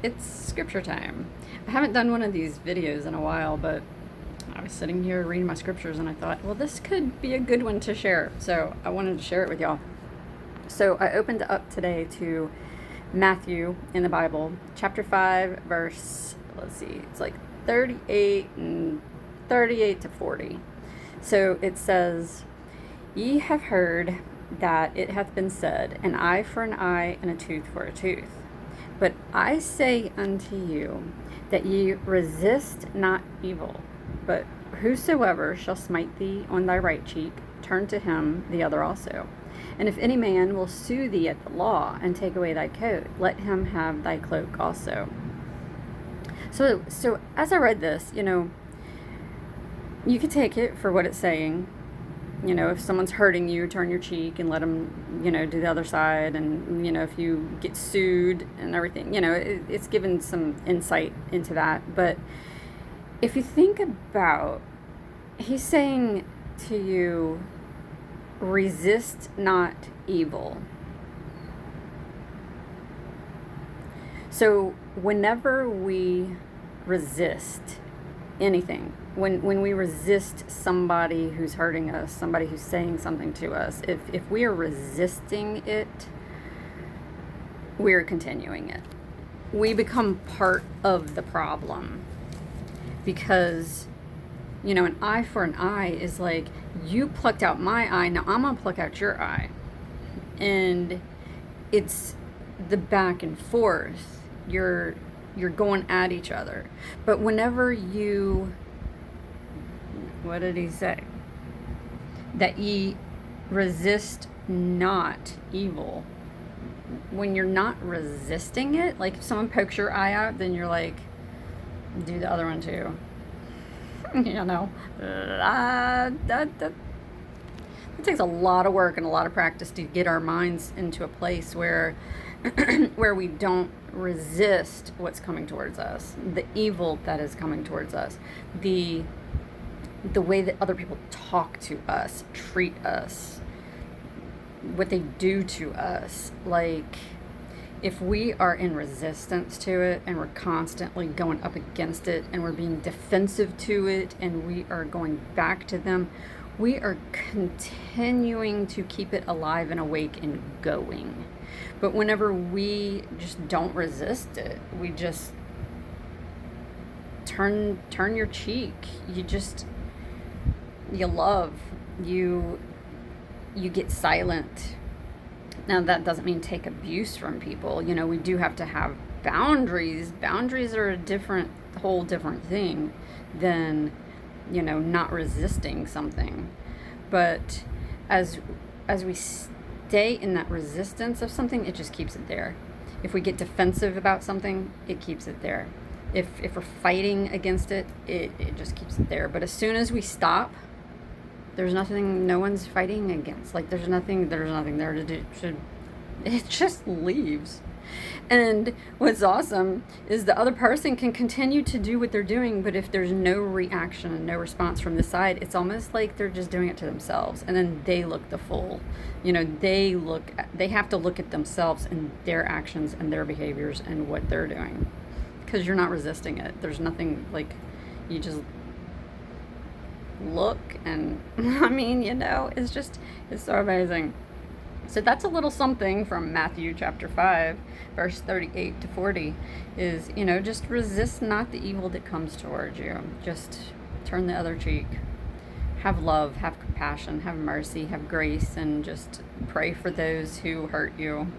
It's scripture time. I haven't done one of these videos in a while, but I was sitting here reading my scriptures and I thought, well, this could be a good one to share. So I wanted to share it with y'all. So I opened up today to Matthew in the Bible, chapter 5, verse, let's see, it's like 38 and 38 to 40. So it says, "Ye have heard that it hath been said, an eye for an eye, and a tooth for a tooth. But I say unto you, that ye resist not evil, but whosoever shall smite thee on thy right cheek, turn to him the other also. And if any man will sue thee at the law, and take away thy coat, let him have thy cloak also." So as I read this, you could take it for what it's saying. If someone's hurting you, turn your cheek and let them, do the other side. And, if you get sued and everything, it's given some insight into that. But if you think about, he's saying to you, resist not evil. So whenever we resist anything, when we resist somebody who's hurting us, somebody who's saying something to us, if we are resisting it, we're continuing it. We become part of the problem, because an eye for an eye is like, you plucked out my eye, now I'm gonna pluck out your eye. And it's the back and forth. You're going at each other. But whenever you, what did he say? That ye resist not evil. When you're not resisting it, like if someone pokes your eye out, then you're like, do the other one too. That it takes a lot of work and a lot of practice to get our minds into a place where where we don't resist what's coming towards us, the evil that is coming towards us, the way that other people talk to us, treat us, what they do to us. Like, if we are in resistance to it and we're constantly going up against it and we're being defensive to it and we are going back to them, we are continuing to keep it alive and awake and going. But whenever we just don't resist it, we just turn your cheek. You love, you get silent. Now, that doesn't mean take abuse from people. We do have to have boundaries. Boundaries are a whole different thing than, not resisting something. But as we stay in that resistance of something, it just keeps it there. If we get defensive about something, it keeps it there. If we're fighting against it, it just keeps it there. But as soon as we stop, there's nothing, no one's fighting against. Like, there's nothing there to do. It just leaves. And what's awesome is the other person can continue to do what they're doing, but if there's no reaction and no response from the side, it's almost like they're just doing it to themselves. And then they look the fool. They have to look at themselves and their actions and their behaviors and what they're doing. Because you're not resisting it. There's nothing, like, you just look, and it's so amazing. So that's a little something from Matthew chapter 5, verse 38 to 40, is, just resist not the evil that comes towards you. Just turn the other cheek. Have love, have compassion, have mercy, have grace, and just pray for those who hurt you.